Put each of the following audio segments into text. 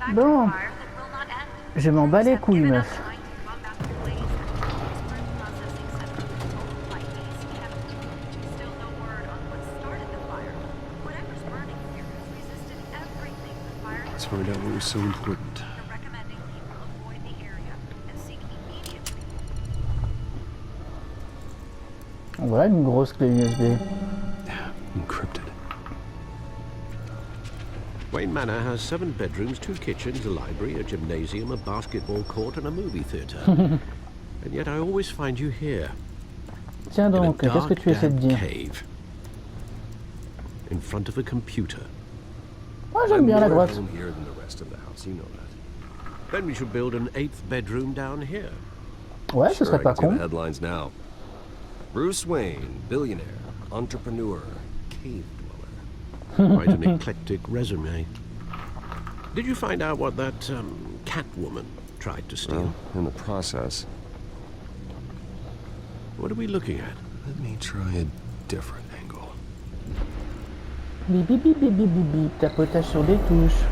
Bon, je m'en bats les couilles, meuf. Let's find out what was so important. Voilà une grosse clé USB. Encrypted. Wayne Manor has 7 bedrooms, 2 kitchens, a library, a gymnasium, a basketball court, and a movie theatre. And yet I always find you here. Tiens donc, qu'est-ce que tu essaies de dire? Cave, in front of a computer. Moi j'aime bien la droite. Here than the rest of the house, you know that. Then we should build an 8th bedroom down here. Ouais, ce serait pas con. Headlines now. Bruce Wayne, billionaire, entrepreneur, cave dweller. Quite an eclectic resume. Did you find out what that Catwoman tried to steal? Well, in the process. What are we looking at? Let me try a different angle. Bip bip bip bip bip bip bip, tapotage sur des touches.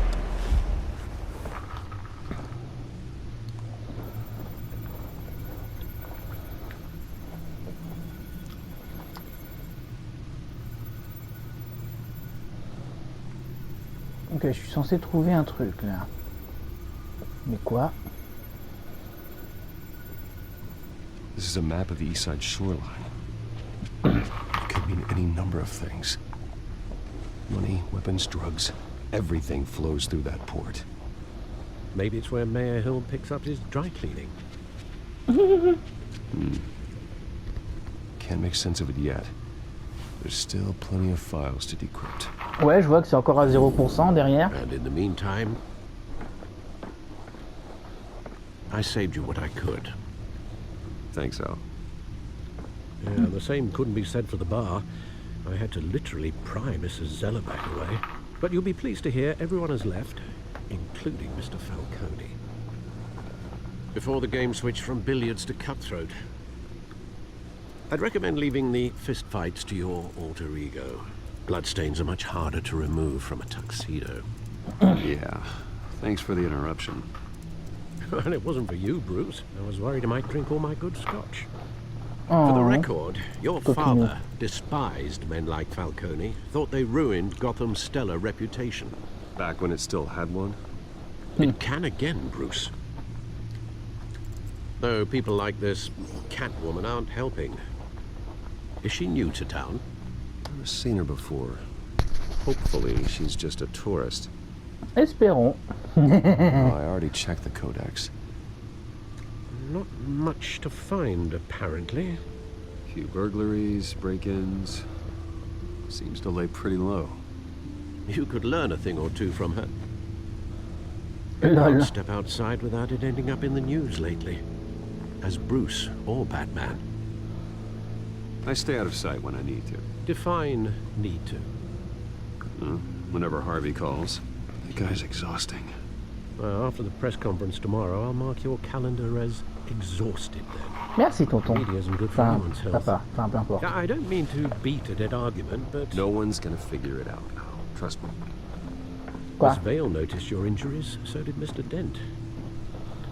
Ok, je suis censé trouver un truc là. Mais quoi? This is a map of the east side shoreline. It could mean any number of things. Money, weapons, drugs, everything flows through that port. Maybe it's where Mayor Hill picks up his dry cleaning. Can't make sense of it yet. There's still plenty of files to decrypt. Ouais, je vois que c'est encore à 0% derrière. And in the meantime, I saved you what I could. Thanks, Al. Yeah, the same couldn't be said for the bar. I had to literally pry Mrs. Zeller back away. But you'll be pleased to hear everyone has left, including Mr. Falcone. Before the game switched from billiards to cutthroat. I'd recommend leaving the fistfights to your alter ego. Bloodstains are much harder to remove from a tuxedo. Yeah. Thanks for the interruption. Well, it wasn't for you, Bruce. I was worried I might drink all my good scotch. For the record, your father despised men like Falcone, thought they ruined Gotham's stellar reputation. Back when it still had one? It can again, Bruce. Though people like this Catwoman aren't helping. Is she new to town? I've seen her before. Hopefully, she's just a tourist. Espérons. Oh, I already checked the codex. Not much to find, apparently. Few burglaries, break-ins. Seems to lay pretty low. You could learn a thing or two from her. Lol. Don't step outside without it ending up in the news lately. As Bruce or Batman. I stay out of sight when I need to. Define need to. Whenever Harvey calls. The guy's exhausting. Well, after the press conference tomorrow, I'll mark your calendar as exhausted then. Merci, tonton. Media isn't good for Enfin, anyone's health. papa. Enfin, peu importe. I don't mean to beat a dead argument, but... No one's gonna figure it out. Trust me. Quoi? Miss Vale noticed your injuries, so did Mr. Dent.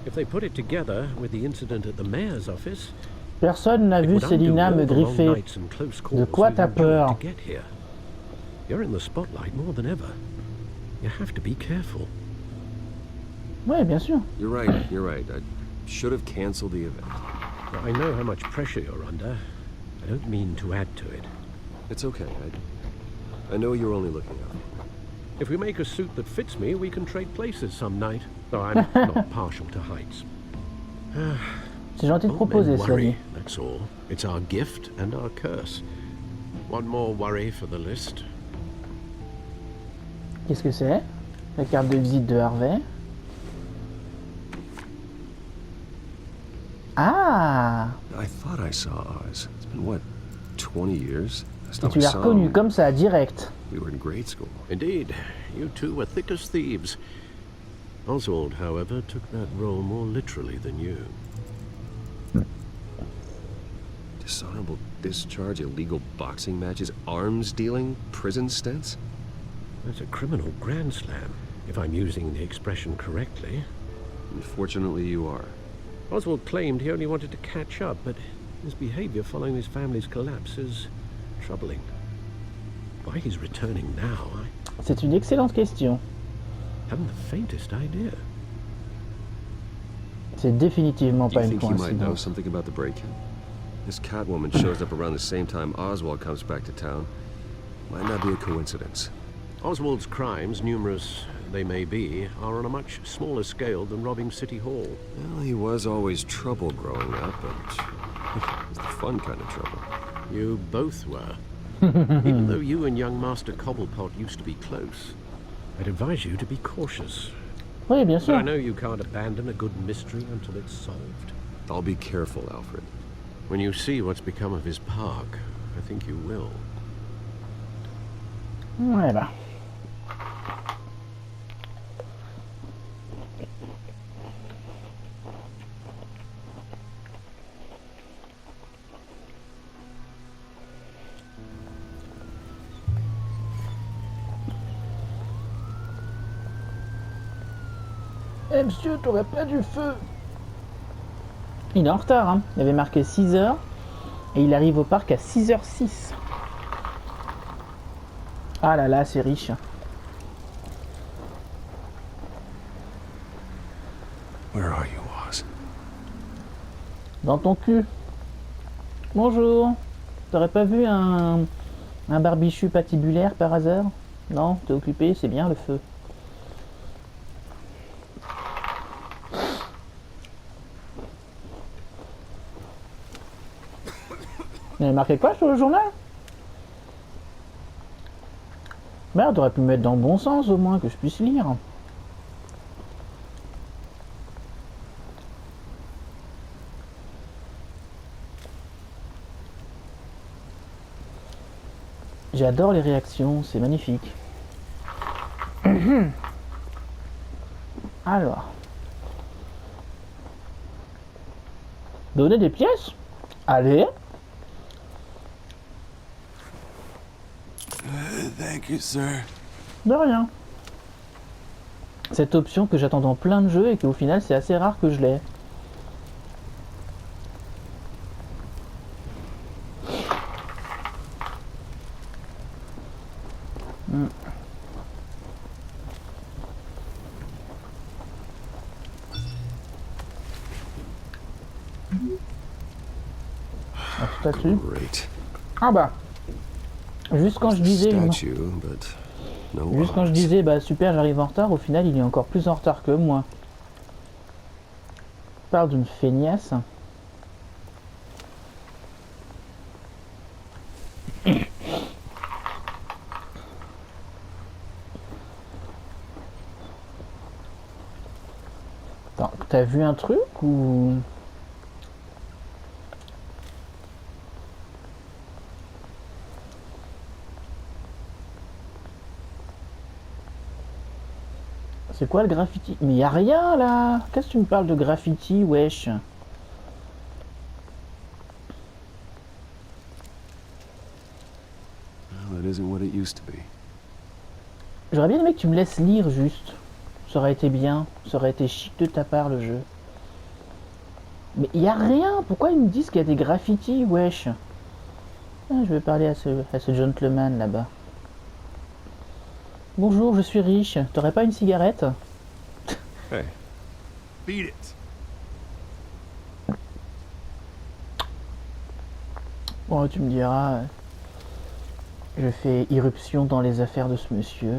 If they put it together with the incident at the mayor's office... Personne n'a vu Célina me griffer. De quoi t'as peur? You're in the spotlight more than ever. You have to be careful. Ouais, bien sûr. You're right, you're right. I should have canceled the event. Now, I know how much pressure you're under. I don't mean to add to it. It's okay. I know you're only looking out. If we make a suit that fits me, we can trade places some night. Though I'm not partial to heights. C'est gentil de Old proposer, men cela worry, dit. that's all. It's our gift and our curse. One more worry for the list. Qu'est-ce que c'est? La carte de visite de Harvey. Ah! I thought I saw Oz. It's been, what, 20 years? Last Et time tu I l'as saw reconnu him, comme ça, direct. we were in grade school. Indeed, you two were thick as thieves. Oswald, however, took that role more literally than you. Dishonorable discharge, illegal boxing matches, arms dealing, prison stints? That's a criminal grand slam. if I'm using the expression correctly. Unfortunately, you are. Oswald claimed he only wanted to catch up, but his behavior following his family's collapse is troubling. Why he's returning now, I C'est une excellente question. haven't the faintest idea. C'est définitivement Do pas you une think he might know coïncidence. something about the break-in? This Catwoman shows up around the same time Oswald comes back to town. Might not be a coincidence. Oswald's crimes, numerous they may be, are on a much smaller scale than robbing City Hall. Well, he was always trouble growing up, but it was the fun kind of trouble. You both were. Even though you and young Master Cobblepot used to be close, I'd advise you to be cautious. Oui, bien But I sûr. know you can't abandon a good mystery until it's solved. I'll be careful, Alfred. When you see what's become of his park, I think you will. Ouais, bah. Eh monsieur, t'aurais pas du feu? Il est en retard, hein. Il avait marqué 6 heures et il arrive au parc à 6h06. Ah là là, c'est riche. Where are you, Oz? Dans ton cul. Bonjour. T'aurais pas vu un barbichu patibulaire par hasard? Non, t'es occupé, c'est bien le feu. Il y avait marqué quoi sur le journal? Merde, t'aurais pu me mettre dans le bon sens au moins, que je puisse lire. J'adore les réactions, c'est magnifique. Alors. Donner des pièces? Allez. Thank you, sir. De rien. Cette option que j'attends dans plein de jeux et qu'au final c'est assez rare que je l'ai. Un statut. Great. Ah bah. Juste quand je disais. Statue, but no Juste quand je eyes. disais bah super j'arrive en retard, au final il est encore plus en retard que moi. Je parle d'une feignasse. Attends, t'as vu un truc ou... C'est quoi le graffiti? Mais y a rien là! Qu'est-ce que tu me parles de graffiti, wesh? Well, that isn't what it used to be. J'aurais bien aimé que tu me laisses lire juste. Ça aurait été bien. Ça aurait été chic de ta part le jeu. Mais y a rien! Pourquoi ils me disent qu'il y a des graffitis, wesh? Ah, je vais parler à ce gentleman là-bas. Bonjour, je suis riche. T'aurais pas une cigarette? Hey, Beat it. Bon, tu me diras. Je fais irruption dans les affaires de ce monsieur.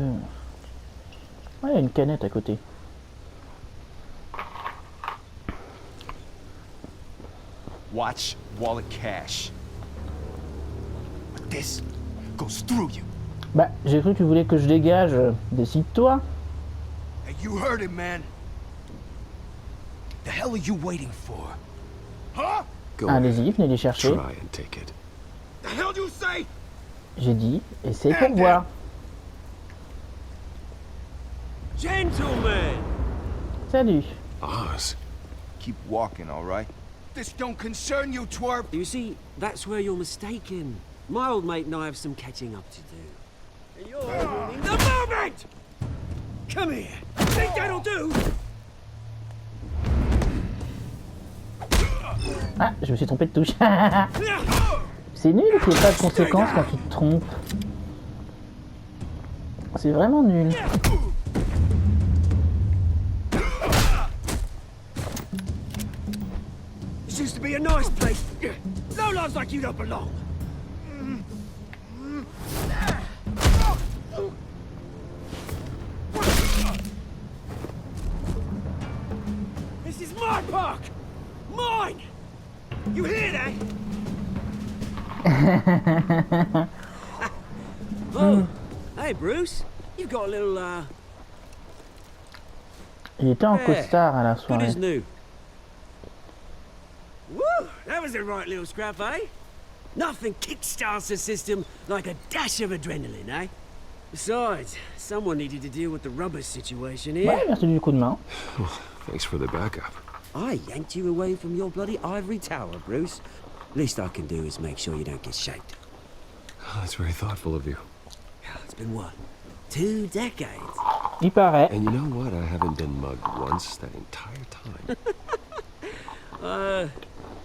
Ouais, il y a une canette à côté. Watch wallet cash. But this goes through you. Bah, j'ai cru que tu voulais que je dégage. Décide-toi. Hey, you heard it, man. The hell are you waiting for? Huh? go Allez-y, ahead. venez les chercher. Try and take it. The hell you say? J'ai dit, et c'est pour voir. Gentlemen! Salut. Oz. Keep walking, all right? This don't concern you, twerp. You see, that's where you're mistaken. My old mate and I have some catching up to do. And you're ruining the moment! Come here. Think that'll do? Ah, je me suis trompé de touche. C'est nul qu'il n'y ait pas de conséquences quand tu te trompes. C'est vraiment nul. This used to be a nice place. No lives like you don't belong. This is my park! Mine! You hear that? Oh, hey Bruce. You've got a little, Il était en costard à la Good soirée. as new. Woo! That was a right little scrap, eh? Nothing kickstarts the system like a dash of adrenaline, eh? Besides, someone needed to deal with the rubber situation here. Ouais, merci du coup de main. Thanks for the backup. I yanked you away from your bloody ivory tower, Bruce. Least I can do is make sure you don't get shaped. Oh, that's very thoughtful of you. It's been what? 2 decades? Il paraît. And you know what? I haven't been mugged once that entire time.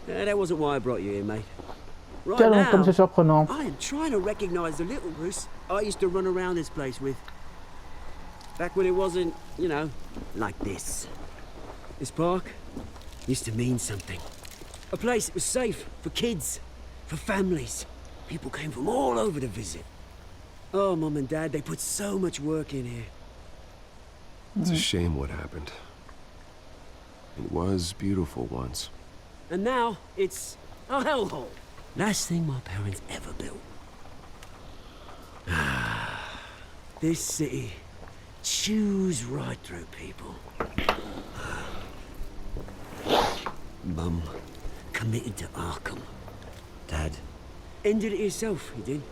That wasn't why I brought you here, mate. Right Tellement comme now, c'est surprenant. I am trying to recognize the little Bruce I used to run around this place with. Back when it wasn't, you know, like this. This park used to mean something. A place that was safe for kids, for families. People came from all over to visit. Oh, Mum and Dad, they put so much work in here. It's a shame what happened. It was beautiful once. And now, it's a hellhole. Last thing my parents ever built. This city chews right through people. Mum committed to Arkham. Dad ended it yourself, he did.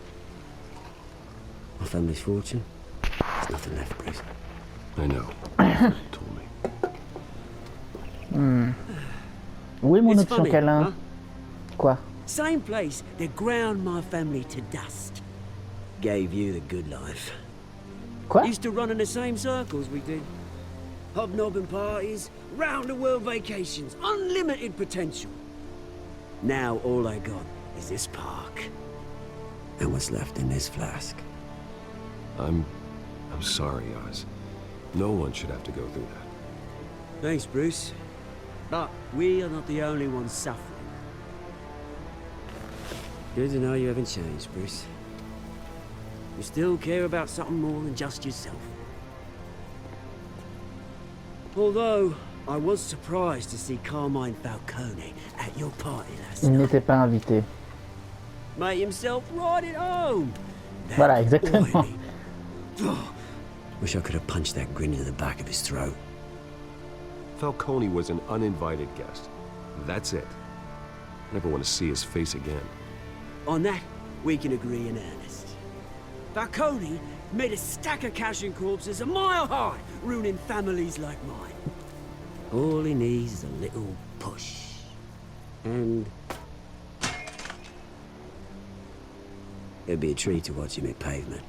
My family's fortune, there's nothing left, Bruce. I know. You told me. Où est mon It's option funny, câlin? huh? Quoi? Same place that ground my family to dust. Gave you the good life. Quoi? Used to run in the same circles we did. Hobnobbing parties, round-the-world vacations, unlimited potential. Now all I got is this park. And what's left in this flask. I'm sorry, Oz. No one should have to go through that. Thanks, Bruce. But we are not the only ones suffering. Good to know you haven't changed, Bruce. You still care about something more than just yourself. Although, I was surprised to see Carmine Falcone at your party last Il night. n'était pas invité. Made himself right at home. That Voilà, exactement. oily- Oh, wish I could have punched that grin into the back of his throat. Falcone was an uninvited guest. That's it. I never want to see his face again. On that, we can agree in earnest. Falcone made a stack of cash and corpses a mile high, ruining families like mine. All he needs is a little push. And it'd be a treat to watch him hit pavement.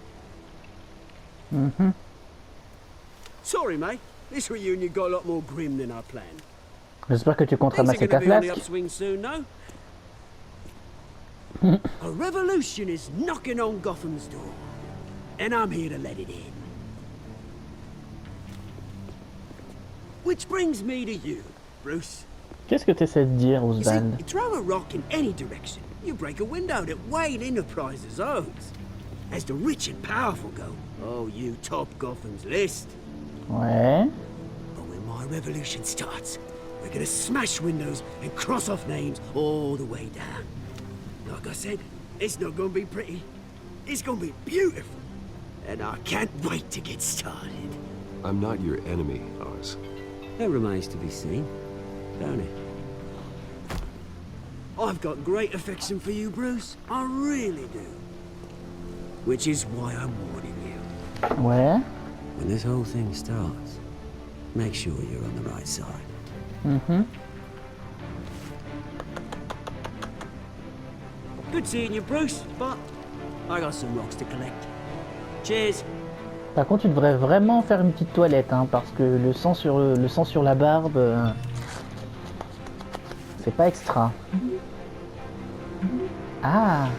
Sorry, mate. This reunion got a lot more grim than I planned. J'espère que tu comptes Things are ramasser gonna ta be on the flasque. upswing soon, no? A revolution is knocking on Gotham's door, and I'm here to let it in. Which brings me to you, Bruce. Qu'est-ce que tu essaies de dire, You see, Oswald? you throw a rock in any direction, you break a window that Wayne Enterprises owns. As the rich and powerful go, oh, you top Gotham's list. Ouais. But when my revolution starts, we're gonna smash windows and cross off names all the way down. Like I said, it's not gonna be pretty. It's gonna be beautiful. And I can't wait to get started. I'm not your enemy, Oz. That remains to be seen, don't it? I've got great affection for you, Bruce. I really do. Which is why I'm warning you. Ouais. When this whole thing starts, make sure you're on the right side. Good seeing you, Bruce, but I got some rocks to collect. Cheers. Par contre, tu devrais vraiment faire une petite toilette, hein, parce que le sang sur la barbe, c'est pas extra. Ah,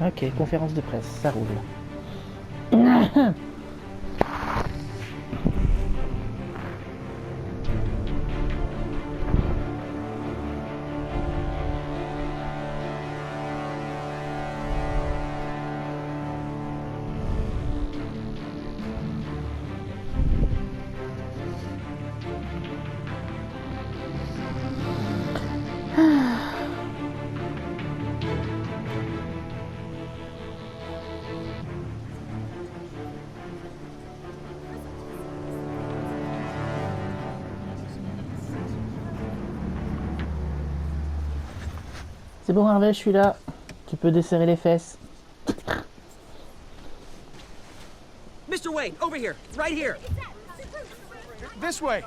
ok, conférence de presse, ça roule. C'est bon, Hervé, je suis là. Tu peux desserrer les fesses. Mr. Wayne, over here, right here. This way.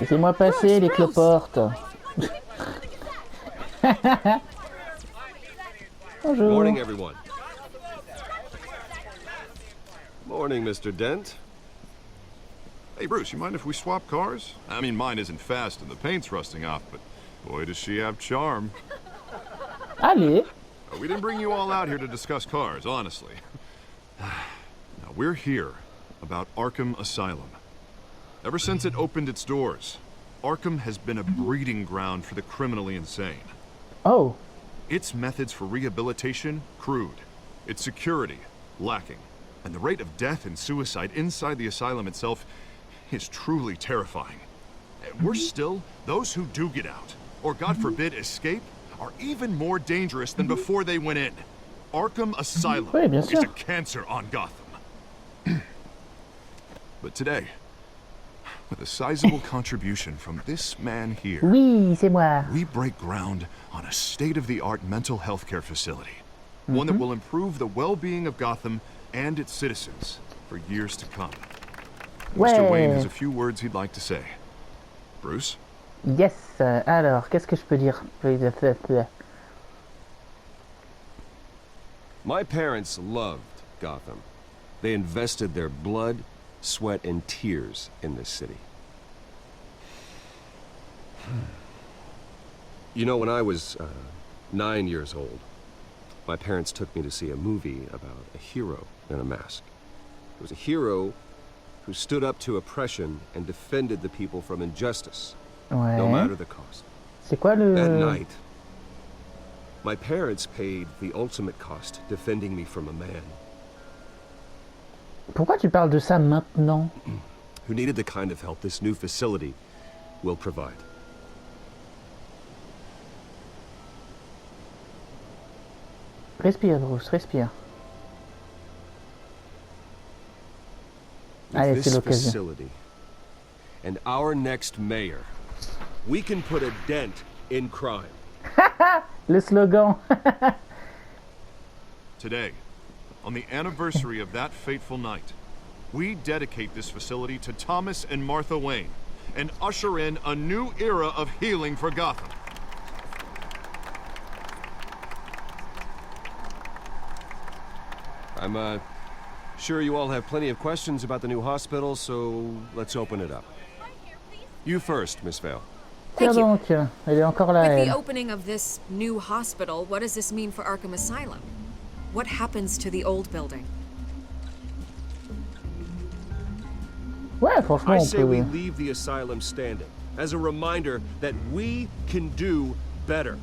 Laissez-moi passer, les cloportes. Bonjour. Morning, everyone. Morning, Mr. Dent. Hey, Bruce, you mind if we swap cars? I mean, mine isn't fast and the paint's rusting off, but boy, does she have charm. Allez. We didn't bring you all out here to discuss cars, honestly. Now, we're here about Arkham Asylum. Ever since it opened its doors, Arkham has been a breeding ground for the criminally insane. Oh. Its methods for rehabilitation, crude. Its security, lacking. And the rate of death and suicide inside the asylum itself is truly terrifying. And worse still, those who do get out, or God forbid escape, are even more dangerous than before they went in. Arkham Asylum Oui, bien is sûr. a cancer on Gotham. But today, with a sizable contribution from this man here, Oui, c'est moi. we break ground on a state-of-the-art mental health care facility. One that will improve the well-being of Gotham and its citizens for years to come. Mr. Wayne has Ouais. a few words he'd like to say. Bruce? Yes. Alors, qu'est-ce que je peux dire? My parents loved Gotham. They invested their blood, sweat, and tears in this city. You know, when I was 9 years old, my parents took me to see a movie about a hero in a mask. It was a hero who stood up to oppression and defended the people from injustice, no matter Ouais. the cost. C'est quoi That le... night, my parents paid the ultimate cost defending me from a man Pourquoi tu parles de ça maintenant? who needed the kind of help this new facility will provide. Respire, Bruce, respire. With Allez, c'est this l'occasion. facility and our next mayor, we can put a dent in crime. Le slogan. Today, on the anniversary of that fateful night, we dedicate this facility to Thomas and Martha Wayne and usher in a new era of healing for Gotham. I'm sure you all have plenty of questions about the new hospital, so let's open it up. You first, Miss Vale. Tiens Thank you. donc, elle est encore là, With the elle. opening of this new hospital, what does this mean for Arkham Asylum? What happens to the old building? Ouais, franchement, I on say we peut... leave the asylum standing as a reminder that we can do better.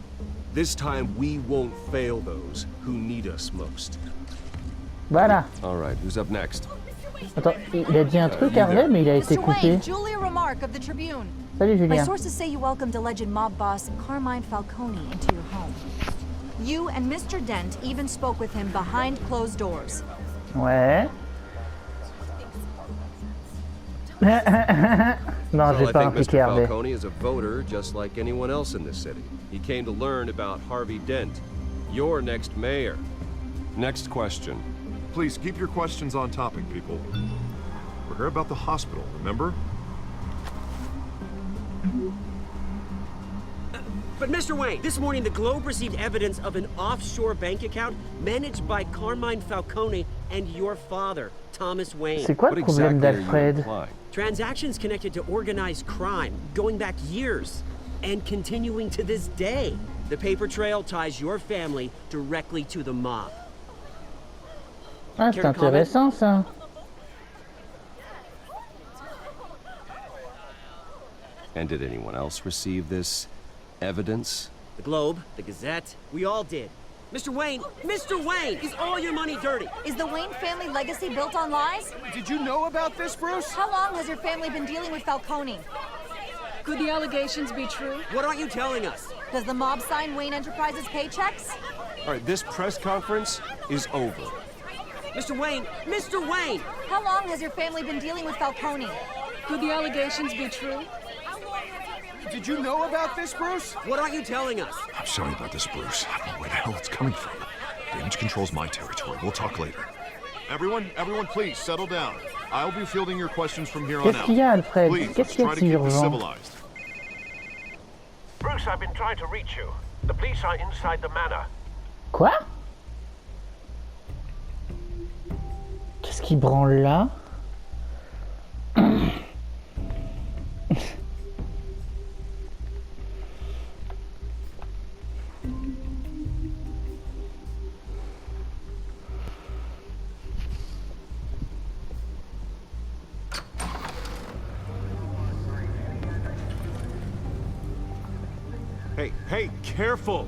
This time we won't fail those who need us most. Voilà. All right, who's up next? Attends, il a dit un truc, Hervé, mais il a été Mr. coupé. Wayne, Julia Remark of the Tribune. Salut, My Julien. sources say you welcomed alleged mob boss Carmine Falcone into your home. You and Mr. Dent even spoke with him behind closed doors. Ouais. Non, je Well, vais I pas think impliquer Mr. Hervé. Falcone is a voter just like anyone else in this city. He came to learn about Harvey Dent, your next mayor. Next question. Please keep your questions on topic, people. We're here about the hospital, remember? But Mr. Wayne, this morning the Globe received evidence of an offshore bank account managed by Carmine Falcone and your father, Thomas Wayne. C'est quoi What le problème exactly are you d'Alfred? implying? Transactions connected to organized crime, going back years, and continuing to this day. The paper trail ties your family directly to the mob. Ah, c'est intéressant ça. And did anyone else receive this evidence? The Globe, the Gazette, we all did. Mr. Wayne, is all your money dirty? Is the Wayne family legacy built on lies? Did you know about this, Bruce? How long has your family been dealing with Falcone? Could the allegations be true? What aren't you telling us? Does the mob sign Wayne Enterprises paychecks? All right, this press conference is over. Mr. Wayne! How long has your family been dealing with Falcone? Could the allegations be true? Did you know about this, Bruce? What aren't you telling us? I'm sorry about this, Bruce. I don't know where the hell it's coming from. Damage control's my territory. We'll talk later. Everyone, please settle down. I'll be fielding your questions from here on Qu'est-ce out. qu'il y a, Alfred? Please, Qu'est-ce let's qu'il y try a to de si keep this urgent? civilized. Bruce, I've been trying to reach you. The police are inside the manor. Quoi? Qu'est-ce qui branle là? Hey, careful!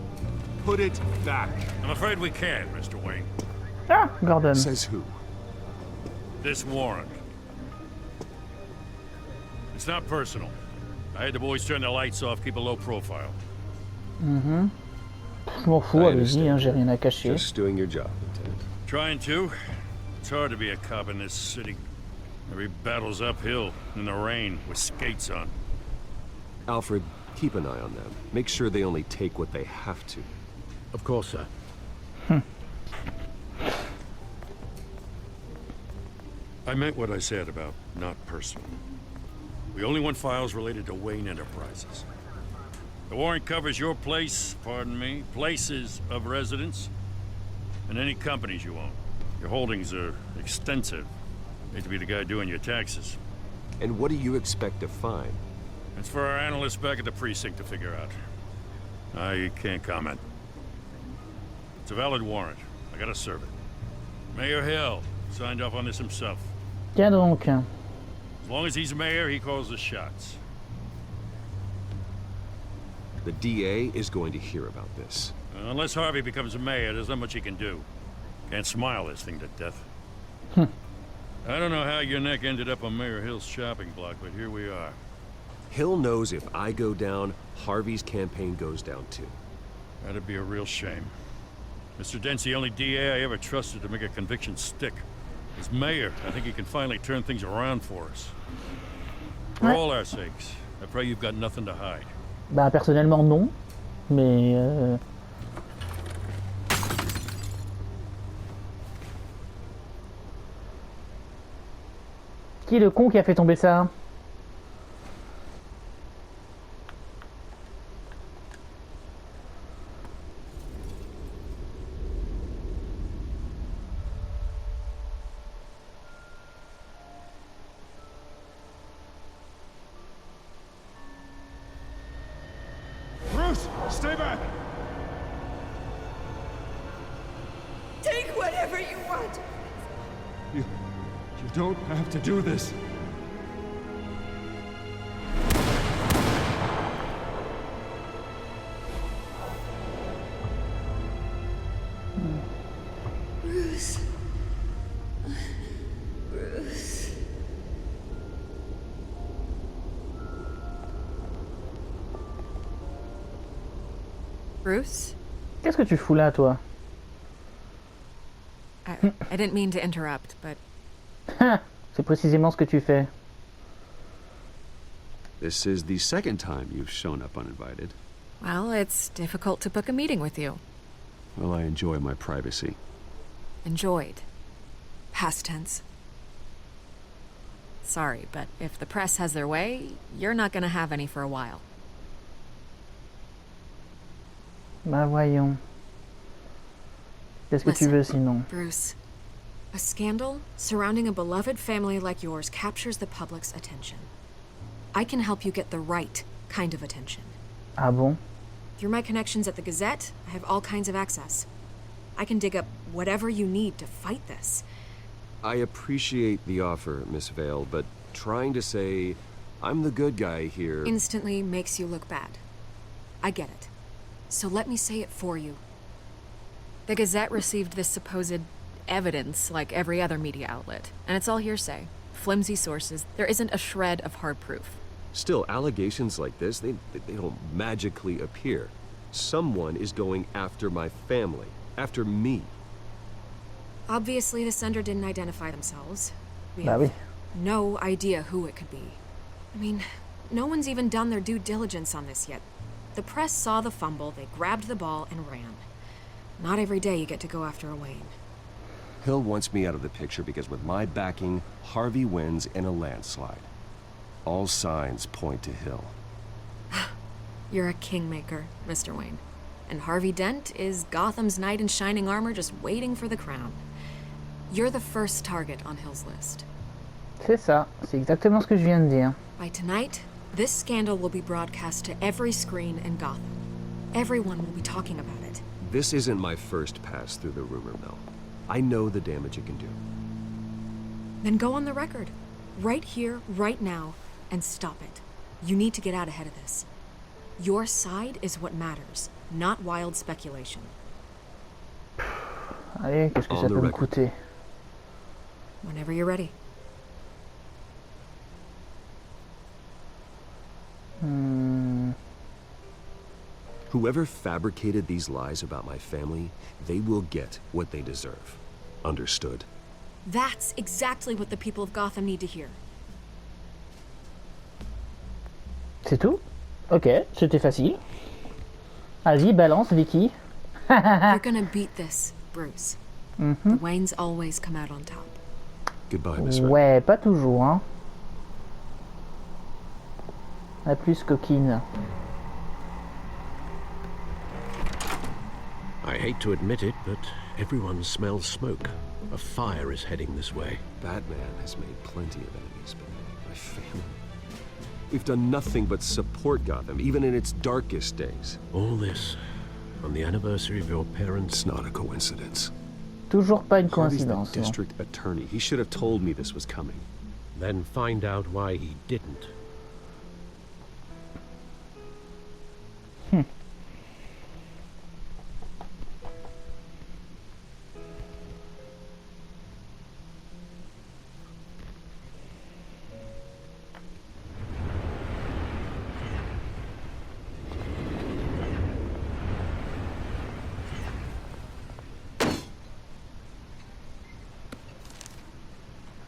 Put it back. I'm afraid we can't, Mr. Wayne. Ah, Gordon. Says who? This warrant. It's not personal. I had the boys turn the lights off, keep a low profile. Je m'en fous, I allez-y, hein, j'ai rien à cacher. Just doing your job, Lieutenant. Trying to. It's hard to be a cop in this city. Every battle's uphill, in the rain, with skates on. Alfred, keep an eye on them. Make sure they only take what they have to. Of course, sir. I meant what I said about not personal. We only want files related to Wayne Enterprises. The warrant covers your place, pardon me, places of residence, and any companies you own. Your holdings are extensive. Hate to be the guy doing your taxes. And what do you expect to find? It's for our analysts back at the precinct to figure out. I can't comment. It's a valid warrant. I gotta serve it. Mayor Hill signed off on this himself. Tiens donc. As long as he's mayor, he calls the shots. The DA is going to hear about this. Unless Harvey becomes mayor, there's not much he can do. Can't smile this thing to death. I don't know how your neck ended up on Mayor Hill's shopping block, but here we are. Hill knows if I go down, Harvey's campaign goes down too. That'd be a real shame. Mr. Dent's the only DA I ever trusted to make a conviction stick. As mayor, I think he can finally turn things around for us. For all our sakes, I pray you've got nothing to hide. Bah personnellement non, mais qui est le con qui a fait tomber ça? Bruce, stay back! Take whatever you want. You don't have to do this. Bruce. Bruce. Bruce? Qu'est-ce que tu fous là, toi? I didn't mean to interrupt, but C'est précisément ce que tu fais. This is the second time you've shown up uninvited. well, it's difficult to book a meeting with you. Well, I enjoy my privacy. Enjoyed. Past tense. Sorry, but if the press has their way, you're not gonna have any for a while. Bah voyons. Qu'est-ce que tu Listen, veux sinon? Bruce, a scandal surrounding a beloved family like yours captures the public's attention. I can help you get the right kind of attention. Ah bon? Through my connections at the Gazette, I have all kinds of access. I can dig up whatever you need to fight this. I appreciate the offer, Miss Vale, but trying to say I'm the good guy here... Instantly makes you look bad. I get it. So let me say it for you. The Gazette received this supposed evidence like every other media outlet, and it's all hearsay. Flimsy sources. There isn't a shred of hard proof. Still, allegations like this, they don't magically appear. Someone is going after my family, after me. Obviously, the sender didn't identify themselves. We Bah have oui. no idea who it could be. I mean, no one's even done their due diligence on this yet. The press saw the fumble, they grabbed the ball and ran. Not every day you get to go after a Wayne. Hill wants me out of the picture because with my backing, Harvey wins in a landslide. All signs point to Hill. You're a kingmaker, Mr. Wayne. And Harvey Dent is Gotham's knight in shining armor just waiting for the crown. You're the first target on Hill's list. C'est ça, c'est exactement ce que je viens de dire. By tonight, this scandal will be broadcast to every screen in Gotham. Everyone will be talking about it. This isn't my first pass through the rumor mill. I know the damage it can do. Then go on the record. Right here, right now, and stop it. You need to get out ahead of this. Your side is what matters, not wild speculation. Allez, qu'est-ce que On ça the peut me record. coûter? Whenever you're ready. Whoever fabricated these lies about my family, they will get what they deserve. Understood? That's exactly what the people of Gotham need to hear. C'est tout? Ok, c'était facile. Vas-y, balance, Vicky. You're gonna beat this, Bruce. The Waynes always come out on top. Goodbye, Miss Vale. Ouais, pas toujours, hein. À plus, coquine. I hate to admit it, but everyone smells smoke. A fire is heading this way. Batman has made plenty of enemies, but my family... We've done nothing but support Gotham, even in its darkest days. All this on the anniversary of your parents' It's not a coincidence. Toujours pas une Harvey's the coïncidence, non. district attorney. He should have told me this was coming. Then find out why he didn't.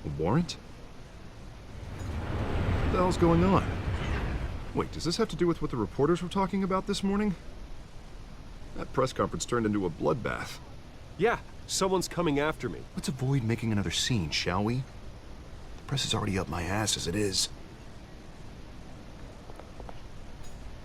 A warrant? What the hell's going on? Wait, does this have to do with what the reporters were talking about this morning? That press conference turned into a bloodbath. Yeah, someone's coming after me. Let's avoid making another scene, shall we? The press is already up my ass as it is.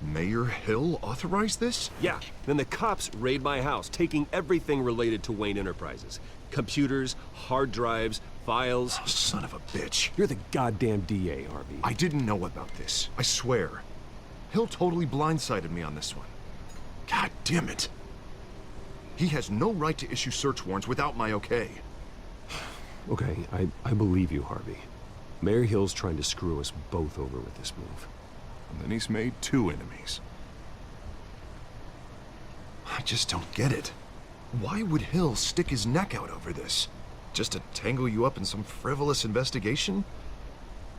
Mayor Hill authorized this? Yeah, then the cops raid my house, taking everything related to Wayne Enterprises. Computers, hard drives, files. Oh, son of a bitch. You're the goddamn DA, Harvey. I didn't know about this. I swear. Hill totally blindsided me on this one. God damn it. He has no right to issue search warrants without my okay. Okay, I believe you, Harvey. Mayor Hill's trying to screw us both over with this move. And then he's made two enemies. I just don't get it. Why would Hill stick his neck out over this? Just to tangle you up in some frivolous investigation?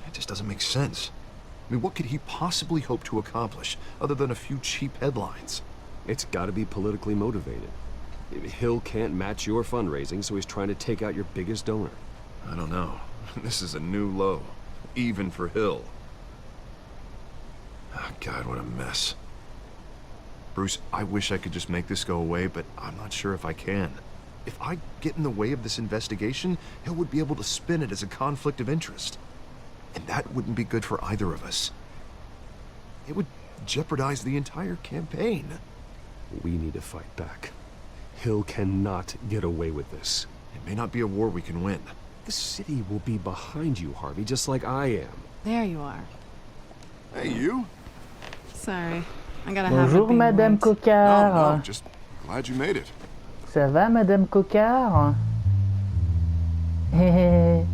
It just doesn't make sense. I mean, what could he possibly hope to accomplish other than a few cheap headlines? It's gotta be politically motivated. Hill can't match your fundraising, so he's trying to take out your biggest donor. I don't know. This is a new low. Even for Hill. Oh, God, what a mess. Bruce, I wish I could just make this go away, but I'm not sure if I can. If I get in the way of this investigation, Hill would be able to spin it as a conflict of interest. And that wouldn't be good for either of us. It would jeopardize the entire campaign. We need to fight back. Hill cannot get away with this. It may not be a war we can win. The city will be behind you, Harvey, just like I am. There you are. Hey, you? Sorry. I gotta have Bonjour, Madame No, Coquard. just glad you made it. Ça va, Madame Coquard? Hé hé.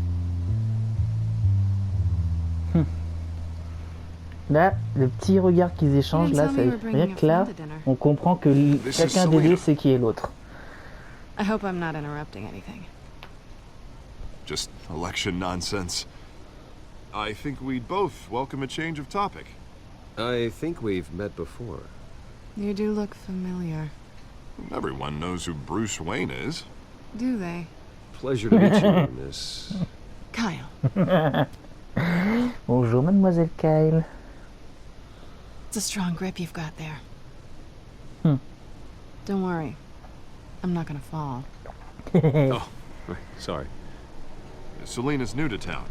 Là, le petit regard qu'ils échangent là, c'est rien que là, on comprend que chacun des deux sait qui est l'autre. I hope I'm not interrupting anything. Just election nonsense. I think we'd both welcome a change of topic. I think we've met before. You do look familiar. Everyone knows who Bruce Wayne is. Do they? Pleasure to meet you, Miss... Kyle. Bonjour, Mademoiselle Kyle. It's a strong grip you've got there. Hmm. Don't worry. I'm not gonna fall. Oh, right, sorry. Selena's new to town.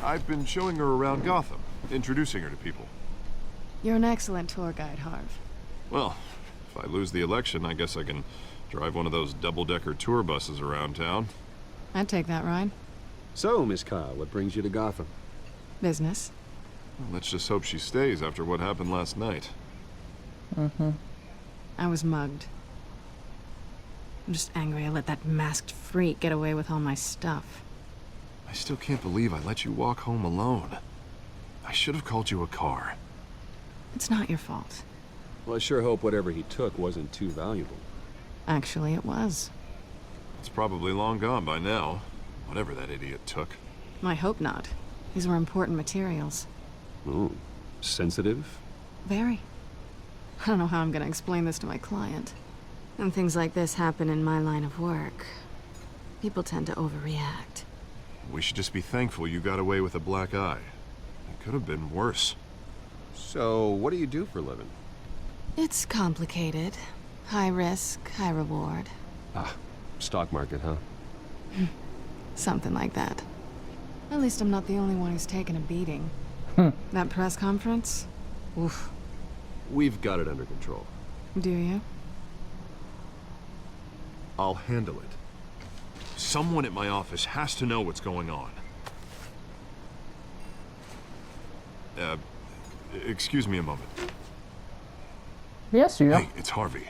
I've been showing her around Gotham, introducing her to people. You're an excellent tour guide, Harv. Well, if I lose the election, I guess I can drive one of those double-decker tour buses around town. I'd take that ride. So, Miss Kyle, what brings you to Gotham? Business. Well, let's just hope she stays after what happened last night. Mm-hmm. I was mugged. I'm just angry I let that masked freak get away with all my stuff. I still can't believe I let you walk home alone. I should have called you a car. It's not your fault. Well, I sure hope whatever he took wasn't too valuable. Actually, it was. It's probably long gone by now, whatever that idiot took. I hope not. These were important materials. Ooh, sensitive? Very. I don't know how I'm gonna explain this to my client. When things like this happen in my line of work, people tend to overreact. We should just be thankful you got away with a black eye. It could have been worse. So, what do you do for a living? It's complicated. High risk, high reward. Ah, stock market, huh? Something like that. At least I'm not the only one who's taken a beating. That press conference? Oof. We've got it under control. Do you? I'll handle it. Someone at my office has to know what's going on. Excuse me a moment. Bien sûr. Hey, it's Harvey.